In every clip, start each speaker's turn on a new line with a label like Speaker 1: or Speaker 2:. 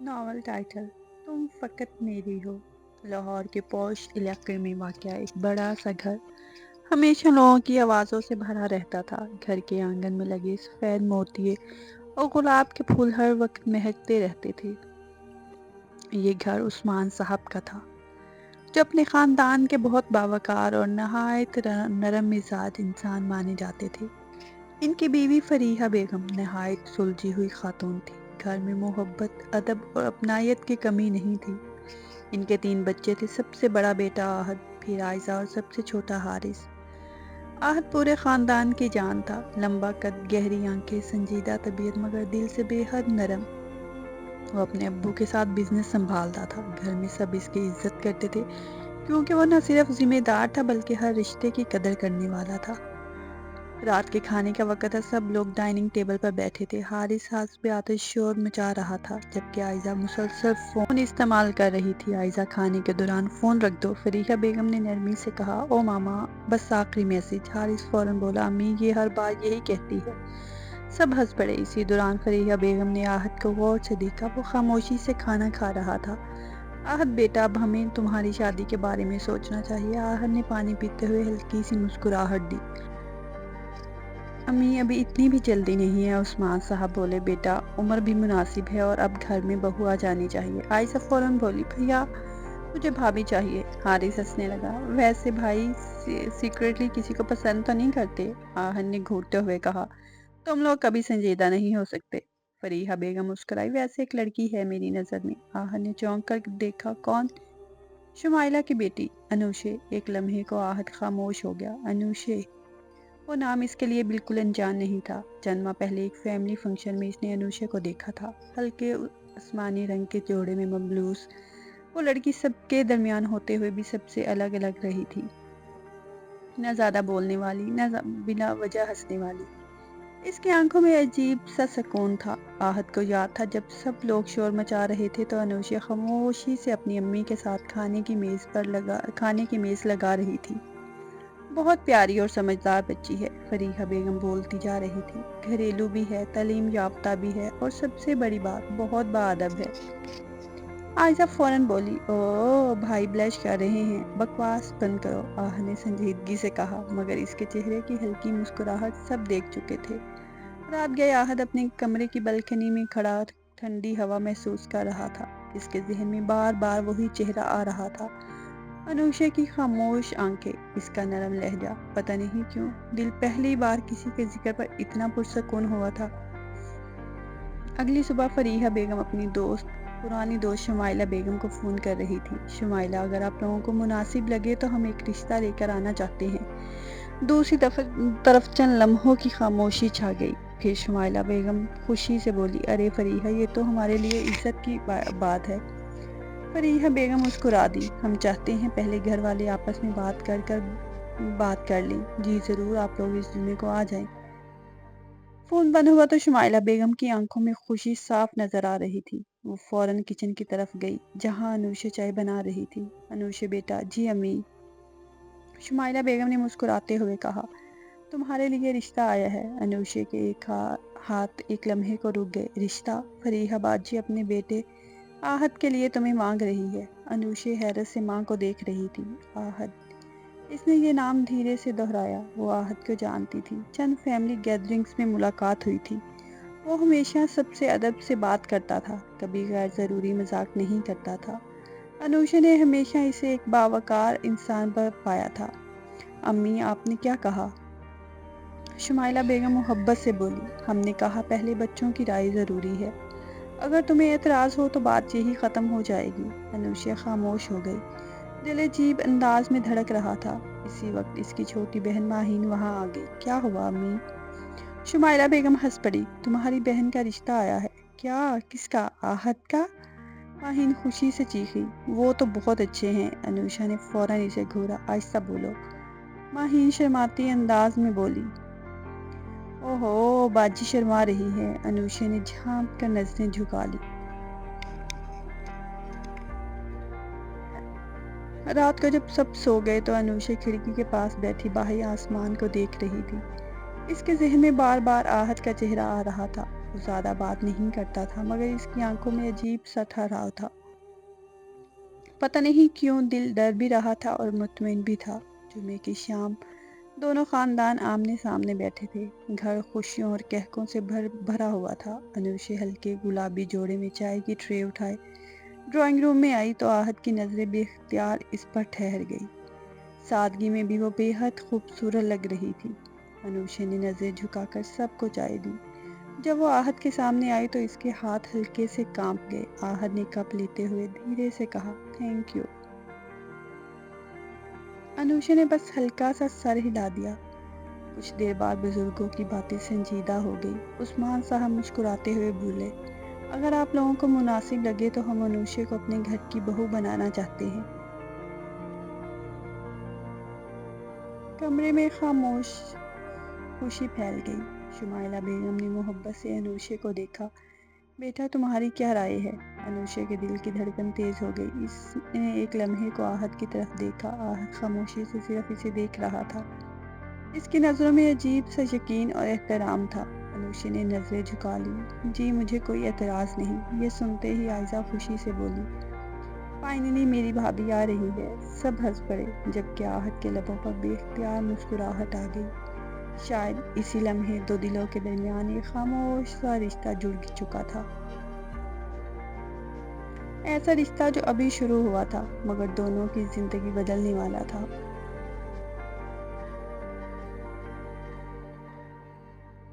Speaker 1: Novel title تم فقط میری ہو۔ لاہور کے پوش علاقے میں واقع ایک بڑا سا گھر ہمیشہ لوگوں کی آوازوں سے بھرا رہتا تھا۔ گھر کے آنگن میں لگے سفید موتیے اور گلاب کے پھول ہر وقت مہکتے رہتے تھے۔ یہ گھر عثمان صاحب کا تھا، جو اپنے خاندان کے بہت باوقار اور نہایت نرم مزاج انسان مانے جاتے تھے۔ ان کی بیوی فریحہ بیگم نہایت سلجھی ہوئی خاتون تھی۔ گھر میں محبت، ادب اور اپنائیت کی کمی نہیں تھی۔ ان کے 3 بچے تھے، سب سے بڑا بیٹا آہد، پھر عائزہ اور سب سے چھوٹا حارث۔ آہد پورے خاندان کی جان تھا، لمبا قد، گہری آنکھیں، سنجیدہ طبیعت مگر دل سے بے حد نرم۔ وہ اپنے ابو کے ساتھ بزنس سنبھالتا تھا۔ گھر میں سب اس کی عزت کرتے تھے، کیونکہ وہ نہ صرف ذمہ دار تھا بلکہ ہر رشتے کی قدر کرنے والا تھا۔ رات کے کھانے کا وقت تھا، سب لوگ ڈائننگ ٹیبل پر بیٹھے تھے۔ حارث حسب عادت شور مچا رہا تھا، جبکہ عائزہ مسلسل فون استعمال کر رہی تھی۔ عائزہ کھانے کے دوران فون رکھ دو، فریحہ بیگم نے نرمی سے کہا۔ او ماما، بس آخری میسج۔ حارث فوراً بولا، امی یہ ہر بار یہی کہتی ہے۔ سب ہنس پڑے۔ اسی دوران فریحہ بیگم نے آہد کو غور سے دیکھا، وہ خاموشی سے کھانا کھا رہا تھا۔ آہد بیٹا، اب ہمیں تمہاری شادی کے بارے میں سوچنا چاہیے۔ آہد نے پانی پیتے ہوئے ہلکی سی مسکراہٹ دی۔ امی ابھی اتنی بھی جلدی نہیں ہے، عثمان صاحب بولے۔ بیٹا، عمر بھی مناسب ہے اور اب گھر میں بہو آ جانی چاہیے۔ عائشہ فوراً بولی، بھیا مجھے بھابھی چاہیے۔ حارث ہنسنے لگا، ویسے بھائی سیکریٹلی کسی کو پسند تو نہیں کرتے؟ آہن نے گھونٹتے ہوئے کہا، تم لوگ کبھی سنجیدہ نہیں ہو سکتے۔ فریحہ بیگم مسکرائی، ویسے ایک لڑکی ہے میری نظر میں۔ آہن نے چونک کر دیکھا، کون؟ شمائلہ کی بیٹی انوشے۔ ایک لمحے کو آہد خاموش ہو گیا۔ انوشے، وہ نام اس کے لیے بالکل انجان نہیں تھا۔ چند ماہ پہلے ایک فیملی فنکشن میں اس نے انوشے کو دیکھا تھا، ہلکے آسمانی رنگ کے جوڑے میں ملبوس۔ وہ لڑکی سب کے درمیان ہوتے ہوئے بھی سب سے الگ رہی تھی، نہ زیادہ بولنے والی، نہ بلا وجہ ہنسنے والی۔ اس کی آنکھوں میں عجیب سا سکون تھا۔ آہد کو یاد تھا جب سب لوگ شور مچا رہے تھے تو انوشے خاموشی سے اپنی امی کے ساتھ کھانے کی میز لگا رہی تھی۔ بہت پیاری اور سمجھدار بچی ہے، فریحہ بیگم بولتی جا رہی تھی۔ گھریلو بھی ہے، تعلیم یافتہ بھی ہے اور سب سے بڑی بات، بہت باادب ہے۔ عائشہ فوراً بولی، او بھائی بلش کر رہے ہیں، بکواس بند کرو۔ آہ نے سنجیدگی سے کہا، مگر اس کے چہرے کی ہلکی مسکراہٹ سب دیکھ چکے تھے۔ رات گئے آہد اپنے کمرے کی بلکنی میں کھڑا ٹھنڈی ہوا محسوس کر رہا تھا۔ اس کے ذہن میں بار بار وہی چہرہ آ رہا تھا، انوشے کی خاموش آنکھیں، اس کا نرم لہجہ۔ پتہ نہیں کیوں دل پہلی بار کسی کے ذکر پر اتنا پرسکون ہوا تھا۔ اگلی صبح فریحہ بیگم اپنی پرانی دوست شمائلہ بیگم کو فون کر رہی تھی۔ شمائلہ، اگر آپ لوگوں کو مناسب لگے تو ہم ایک رشتہ لے کر آنا چاہتے ہیں۔ دوسری طرف چند لمحوں کی خاموشی چھا گئی، پھر شمائلہ بیگم خوشی سے بولی، ارے فریحہ، یہ تو ہمارے لیے عزت کی بات ہے۔ فریحہ بیگم مسکرا دی، ہم چاہتے ہیں پہلے گھر والے آپس میں بات کر لیں۔ جی ضرور، آپ لوگ اس جمعے کو آ جائیں۔ فون بند ہوا تو شمائلہ بیگم کی آنکھوں میں خوشی صاف نظر آ رہی تھی۔ وہ فوراً کچن کی طرف گئی جہاں انوشے چائے بنا رہی تھی۔ انوشے بیٹا، جی امی۔ شمائلہ بیگم نے مسکراتے ہوئے کہا، تمہارے لیے رشتہ آیا ہے۔ انوشے کے ایک ہاتھ ایک لمحے کو رک گئے۔ رشتہ؟ فریحہ باجی اپنے بیٹے آہد کے لیے تمہیں مانگ رہی ہے۔ انوشے حیرت سے ماں کو دیکھ رہی تھی۔ آہد؟ اس نے یہ نام دھیرے سے دہرایا۔ وہ آہد کو جانتی تھی، چند فیملی گیدرنگز میں ملاقات ہوئی تھی۔ وہ ہمیشہ سب سے ادب سے بات کرتا تھا، کبھی غیر ضروری مذاق نہیں کرتا تھا۔ انوشے نے ہمیشہ اسے ایک باوقار انسان پر پایا تھا۔ امی، آپ نے کیا کہا؟ شمائلہ بیگم محبت سے بولی، ہم نے کہا پہلے بچوں کی رائے ضروری ہے، اگر تمہیں اعتراض ہو تو بات یہی ختم ہو جائے گی۔ انوشے خاموش ہو گئی، دل عجیب انداز میں دھڑک رہا تھا۔ اسی وقت اس کی چھوٹی بہن ماہین وہاں آ گئی۔ کیا ہوا امی؟ شمائلہ بیگم ہنس پڑی، تمہاری بہن کا رشتہ آیا ہے۔ کیا؟ کس کا؟ آہد کا؟ ماہین خوشی سے چیخی، وہ تو بہت اچھے ہیں۔ انوشا نے فوراً اسے گھورا، آہستہ بولو۔ ماہین شرماتی انداز میں بولی، اوہو باجی شرما رہی ہے۔ انوشے نے جھانک کر نظریں جھکا لی۔ رات کو جب سب سو گئے تو انوشے کھڑکی کے پاس بیٹھی باہر آسمان کو دیکھ رہی تھی۔ اس کے ذہن میں بار بار آہد کا چہرہ آ رہا تھا۔ وہ زیادہ بات نہیں کرتا تھا مگر اس کی آنکھوں میں عجیب سا ٹھہراؤ تھا۔ پتہ نہیں کیوں دل ڈر بھی رہا تھا اور مطمئن بھی تھا۔ جمعے کی شام دونوں خاندان آمنے سامنے بیٹھے تھے۔ گھر خوشیوں اور کہکوں سے بھرا ہوا تھا۔ انوشے ہلکے گلابی جوڑے میں چائے کی ٹرے اٹھائے ڈرائنگ روم میں آئی تو آہد کی نظریں بے اختیار اس پر ٹھہر گئی۔ سادگی میں بھی وہ بے حد خوبصورت لگ رہی تھی۔ انوشے نے نظریں جھکا کر سب کو چائے دی۔ جب وہ آہد کے سامنے آئی تو اس کے ہاتھ ہلکے سے کانپ گئے۔ آہد نے کپ لیتے ہوئے دھیرے سے کہا، تھینک یو۔ انوشے نے بس ہلکا سا سر ہلا دیا۔ کچھ دیر بعد بزرگوں کی باتیں سنجیدہ ہو گئی۔ عثمان صاحب مسکراتے ہوئے بولے، اگر آپ لوگوں کو مناسب لگے تو ہم انوشے کو اپنے گھر کی بہو بنانا چاہتے ہیں۔ کمرے میں خوشی پھیل گئی۔ شمائلہ بیگم نے محبت سے انوشے کو دیکھا۔ بیٹا تمہاری کیا رائے ہے؟ انوشے کے دل کی دھڑکن تیز ہو گئی۔ اس نے ایک لمحے کو آہد کی طرف دیکھا۔ آہد خاموشی سے صرف اسے دیکھ رہا تھا۔ اس کی نظروں میں عجیب سا یقین اور احترام تھا۔ انوشے نے نظریں جھکا لی۔ جی مجھے کوئی اعتراض نہیں۔ یہ سنتے ہی عائزہ خوشی سے بولی، فائنلی میری بھابھی آ رہی ہے۔ سب ہنس پڑے جبکہ آہد کے لبوں پر بے اختیار مسکراہٹ آ گئی۔ شاید اسی لمحے دو دلوں کے درمیان ایک خاموش سا رشتہ جڑ چکا تھا۔ ایسا رشتہ جو ابھی شروع ہوا تھا مگر دونوں کی زندگی بدلنے والا تھا۔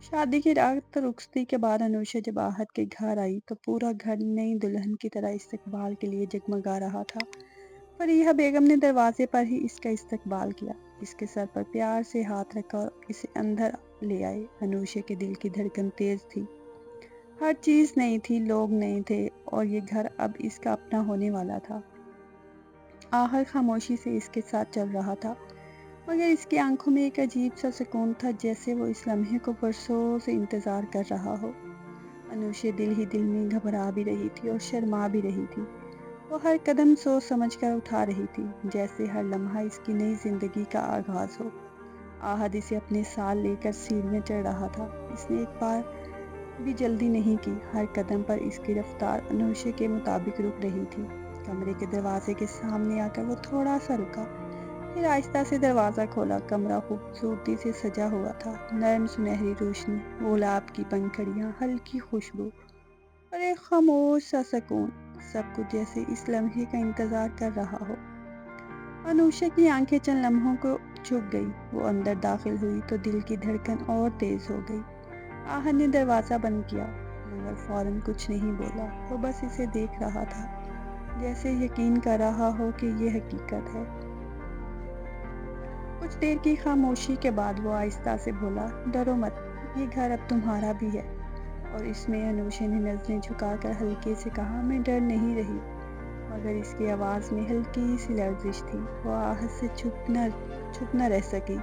Speaker 1: شادی کی رات رخصتی کے بعد انوشا جب آہد کے گھر آئی تو پورا گھر نئی دلہن کی طرح استقبال کے لیے جگمگا رہا تھا۔ فریحہ بیگم نے دروازے پر ہی اس کا استقبال کیا، اس کے سر پر پیار سے ہاتھ رکھا اور اسے اندر لے آئے۔ انوشا کے دل کی دھڑکن تیز تھی۔ ہر چیز نئی تھی، لوگ نئے تھے اور یہ گھر اب اس کا اپنا ہونے والا تھا۔ آہد خاموشی سے اس کے ساتھ چل رہا تھا مگر اس کی آنکھوں میں ایک عجیب سا سکون تھا، جیسے وہ اس لمحے کو برسوں سے انتظار کر رہا ہو۔ انوشا دل ہی دل میں گھبرا بھی رہی تھی اور شرما بھی رہی تھی۔ وہ ہر قدم سوچ سمجھ کر اٹھا رہی تھی، جیسے ہر لمحہ اس کی نئی زندگی کا آغاز ہو۔ آہد اسے اپنے ساتھ لے کر سیڑھیاں چڑھ رہا تھا۔ اس نے ایک بار بھی جلدی نہیں کی۔ ہر قدم پر اس کی رفتار انوشا کے مطابق رک رہی تھی۔ کمرے کے دروازے کے سامنے آ کر وہ تھوڑا سا رکا، پھر آہستہ سے دروازہ کھولا۔ کمرہ خوبصورتی سے سجا ہوا تھا، نرم سنہری روشنی، گلاب کی پنکھڑیاں، ہلکی خوشبو اور ایک خاموش سا سکون، سب کچھ جیسے اس لمحے کا انتظار کر رہا ہو۔ انوشا کی آنکھیں چند لمحوں کو جھک گئی۔ وہ اندر داخل ہوئی تو دل کی دھڑکن اور تیز ہو گئی۔ آہد نے دروازہ بند کیا مگر فوراً کچھ نہیں بولا۔ وہ بس اسے دیکھ رہا تھا، جیسے یقین کر رہا ہو کہ یہ حقیقت ہے۔ کچھ دیر کی خاموشی کے بعد وہ آہستہ سے بولا، ڈرو مت، یہ گھر اب تمہارا بھی ہے۔ اور اس میں انوشا نے نظریں جھکا کر ہلکے سے کہا، میں ڈر نہیں رہی، مگر اس کی آواز میں ہلکی سی لرزش تھی۔ وہ آہد سے چھپ نہ رہ سکی۔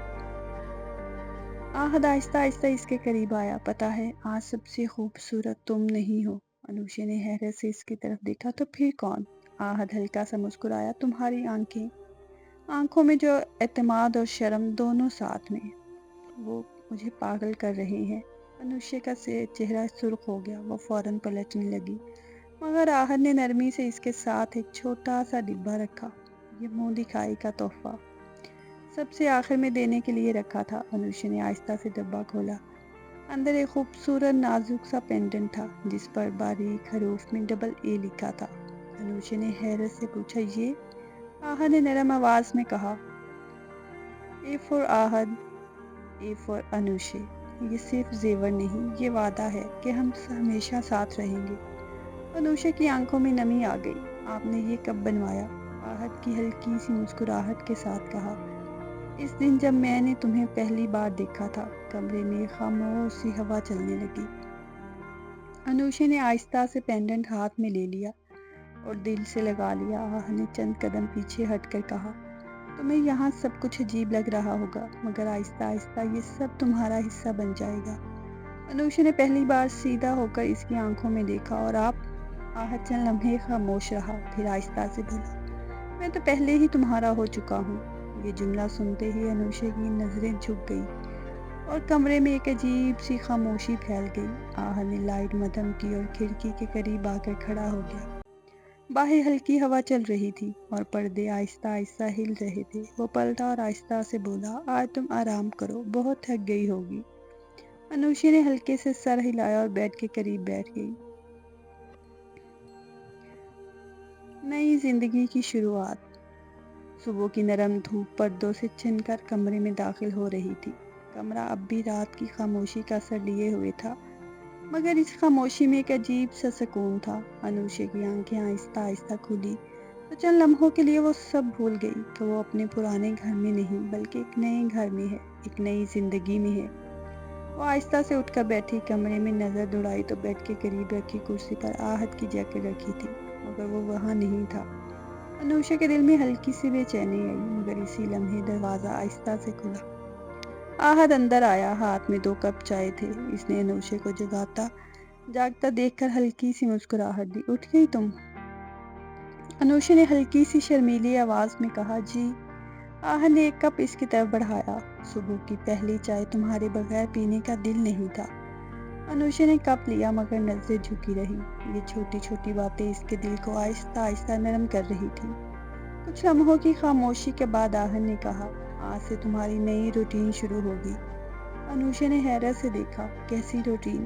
Speaker 1: آہد آہستہ آہستہ اس کے قریب آیا۔ پتہ ہے آج سب سے خوبصورت تم نہیں ہو؟ انوشا نے حیرت سے اس کی طرف دیکھا، تو پھر کون؟ آہد ہلکا سا مسکرایا، تمہاری آنکھوں میں جو اعتماد اور شرم دونوں ساتھ میں، وہ مجھے پاگل کر رہے ہیں۔ انوشا کا چہرہ سرخ ہو گیا۔ وہ فوراً پلٹنے لگی مگر آہد نے نرمی سے اس کے ساتھ ایک چھوٹا سا ڈبہ رکھا، یہ منہ دکھائی کا تحفہ، سب سے آخر میں دینے کے لیے رکھا تھا۔ انوشا نے آہستہ سے ڈبہ کھولا۔ اندر ایک خوبصورت نازک سا پینڈنٹ تھا جس پر باریک حروف میں ڈبل اے لکھا تھا۔ انوشا نے حیرت سے پوچھا، یہ؟ آہد نے نرم آواز میں کہا، اے فار آہد، اے فار انوشا۔ یہ صرف زیور نہیں، یہ وعدہ ہے کہ ہم ہمیشہ ساتھ رہیں گے۔ انوشا کی آنکھوں میں نمی آ گئی۔ آپ نے یہ کب بنوایا؟ آہد کی ہلکی سی مسکراہٹ کے ساتھ کہا، اس دن جب میں نے تمہیں پہلی بار دیکھا تھا۔ کمرے میں خاموش سی ہوا چلنے لگی۔ انوشا نے آہستہ سے پینڈنٹ ہاتھ میں لے لیا اور دل سے لگا لیا۔ آہد نے چند قدم پیچھے ہٹ کر کہا، تمہیں یہاں سب کچھ عجیب لگ رہا ہوگا مگر آہستہ آہستہ یہ سب تمہارا حصہ بن جائے گا۔ انوشا نے پہلی بار سیدھا ہو کر اس کی آنکھوں میں دیکھا اور آہد چند لمحے خاموش رہا، پھر آہستہ سے بولا، میں تو پہلے ہی تمہارا ہو چکا ہوں۔ یہ جملہ سنتے ہی انوشا کی نظریں جھک گئی۔ اور کمرے میں ایک عجیب سی خاموشی پھیل گئی۔ آہا نے لائٹ مدھم کی اور کھڑکی کے قریب آ کر کھڑا ہو گیا۔ باہر ہلکی ہوا چل رہی تھی اور پردے آہستہ آہستہ ہل رہے تھے۔ وہ پلٹا اور آہستہ سے بولا، آج تم آرام کرو، بہت تھک گئی ہوگی۔ انوشی نے ہلکے سے سر ہلایا اور بیڈ کے قریب بیٹھ گئی۔ نئی زندگی کی شروعات۔ صبح کی نرم دھوپ پردوں سے چھن کر کمرے میں داخل ہو رہی تھی۔ کمرہ اب بھی رات کی خاموشی کا اثر لیے ہوئے تھا، مگر اس خاموشی میں ایک عجیب سا سکون تھا۔ انوشی کی آنکھیں آہستہ آہستہ کھلی تو چند لمحوں کے لیے وہ سب بھول گئی کہ وہ اپنے پرانے گھر میں نہیں بلکہ ایک نئے گھر میں ہے، ایک نئی زندگی میں ہے۔ وہ آہستہ سے اٹھ کر بیٹھی، کمرے میں نظر دوڑائی تو بیڈ کے قریب رکھی کرسی پر آہت کی جیکٹ رکھی تھی، مگر وہ وہاں نہیں تھا۔ انوشا کے دل میں ہلکی سی بے چینی آئی، مگر اسی لمحے دروازہ آہستہ سے کھلا۔ آہت اندر آیا، ہاتھ میں 2 کپ چائے تھے۔ اس نے انوشا کو جاگتا دیکھ کر ہلکی سی مسکراہٹ دی۔ اٹھ گئی تم؟ انوشا نے ہلکی سی شرمیلی آواز میں کہا، جی۔ آہت نے ایک کپ اس کی طرف بڑھایا۔ صبح کی پہلی چائے تمہارے بغیر پینے کا دل نہیں تھا۔ انوشا نے کپ لیا مگر نظریں جھکی رہی۔ یہ چھوٹی چھوٹی باتیں اس کے دل کو آہستہ آہستہ نرم کر رہی تھی۔ کچھ لمحوں کی خاموشی کے بعد آہت نے کہا، آج سے تمہاری نئی روٹین شروع ہوگی۔ انوشا نے حیرت سے دیکھا، کیسی روٹین؟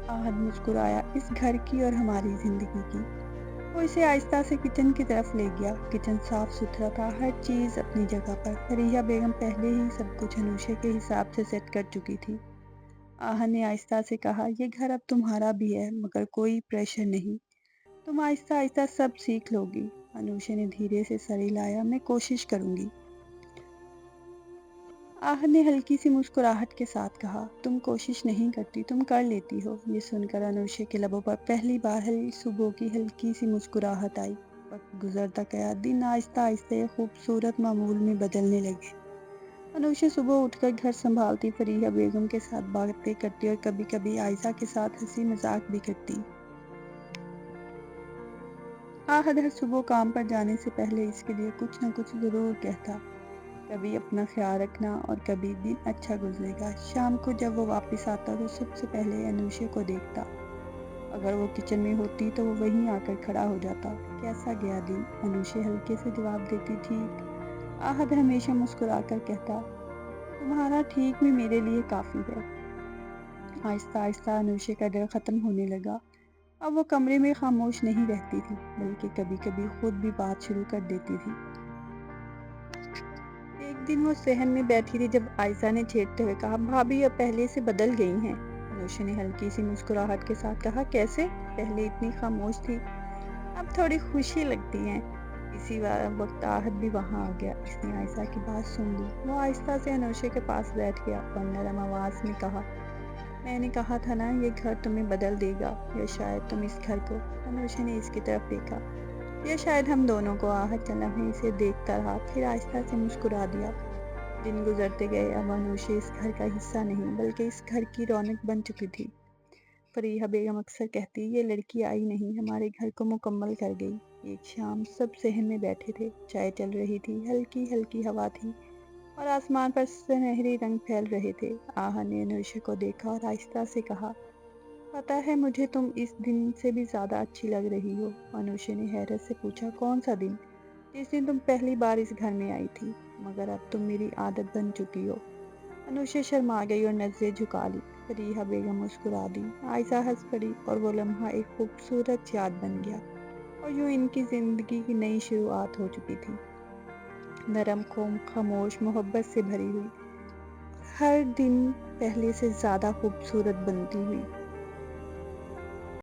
Speaker 1: آہت مسکرایا، اس گھر کی اور ہماری زندگی کی۔ وہ اسے آہستہ سے کچن کی طرف لے گیا۔ کچن صاف ستھرا تھا، ہر چیز اپنی جگہ پر۔ فریحہ بیگم پہلے ہی سب کچھ انوشا کے حساب سے سیٹ کر چکی تھی۔ آہت نے آہستہ سے کہا، یہ گھر اب تمہارا بھی ہے، مگر کوئی پریشر نہیں، تم آہستہ آہستہ سب سیکھ لو گی۔ انوشا نے دھیرے سے سر ہلایا، میں کوشش کروں گی۔ آہت نے ہلکی سی مسکراہٹ کے ساتھ کہا، تم کوشش نہیں کرتی، تم کر لیتی ہو۔ یہ سن کر انوشا کے لبوں پر پہلی بار صبح کی ہلکی سی مسکراہٹ آئی۔ وقت گزرتا گیا، دن آہستہ آہستہ ایک خوبصورت معمول میں بدلنے لگے۔ انوشا صبح اٹھ کر گھر سنبھالتی، فریحہ بیگم کے ساتھ باتیں کرتی اور کبھی کبھی عائشہ کے ساتھ ہنسی مذاق بھی کرتی۔ آہت ہر صبح کام پر جانے سے پہلے اس کے لیے کچھ نہ کچھ ضرور کہتا، کبھی اپنا خیال رکھنا اور کبھی دن اچھا گزرے گا۔ شام کو جب وہ واپس آتا تو سب سے پہلے انوشا کو دیکھتا۔ اگر وہ کچن میں ہوتی تو وہ وہیں آ کر کھڑا ہو جاتا، کیسا گیا دن؟ انوشا ہلکے سے جواب دیتی، ٹھیک۔ آہت ہمیشہ مسکرا کر کہتا، تمہارا ٹھیک بھی میرے لیے کافی ہے۔ آہستہ آہستہ انوشا کا ڈر ختم ہونے لگا۔ اب وہ کمرے میں خاموش نہیں رہتی تھی، بلکہ کبھی کبھی خود بھی بات شروع کر دیتی تھی۔ ایک دن وہ صحن میں بیٹھی تھی جب عائشہ نے چھیڑتے ہوئے کہا، بھابھی اب پہلے سے بدل گئی ہیں۔ انوشا نے ہلکی سی مسکراہٹ کے ساتھ کہا، کیسے؟ پہلے اتنی خاموش تھی، اب تھوڑی خوشی لگتی ہے۔ اسی وقت آہت بھی وہاں آ گیا۔ اس نے عائشہ کی بات سن لی۔ وہ آہستہ سے انوشا کے پاس بیٹھ گیا اور نرم آواز میں کہا، میں نے کہا تھا نا یہ گھر تمہیں بدل دے گا، یا شاید تم اس گھر کو۔ انوشا نے اس کی طرف دیکھا، یا شاید ہم دونوں کو۔ آہت چند لمحے اسے دیکھتا رہا، پھر آہستہ سے مسکرا دیا۔ دن گزرتے گئے، اب انوشا اس گھر کا حصہ نہیں بلکہ اس گھر کی رونق بن چکی تھی۔ فریحہ بیگم اکثر کہتی، یہ لڑکی آئی نہیں، ہمارے گھر کو مکمل کر گئی۔ ایک شام سب صحن میں بیٹھے تھے، چائے چل رہی تھی، ہلکی ہلکی ہوا تھی اور آسمان پر سنہری رنگ پھیل رہے تھے۔ آہت نے انوشا کو دیکھا اور آہستہ سے کہا، پتہ ہے مجھے تم اس دن سے بھی زیادہ اچھی لگ رہی ہو۔ انوشا نے حیرت سے پوچھا، کون سا دن؟ جس دن تم پہلی بار اس گھر میں آئی تھی، مگر اب تم میری عادت بن چکی ہو۔ انوشا شرما گئی اور نظریں جھکا لی۔ فریحہ بیگم مسکرا دی، عائشہ ہنس پڑی اور وہ لمحہ ایک خوبصورت یاد بن گیا، اور یوں ان کی زندگی کی نئی شروعات ہو چکی تھی، نرم، خاموش، محبت سے بھری ہوئی، ہر دن پہلے سے زیادہ خوبصورت بنتی ہوئی۔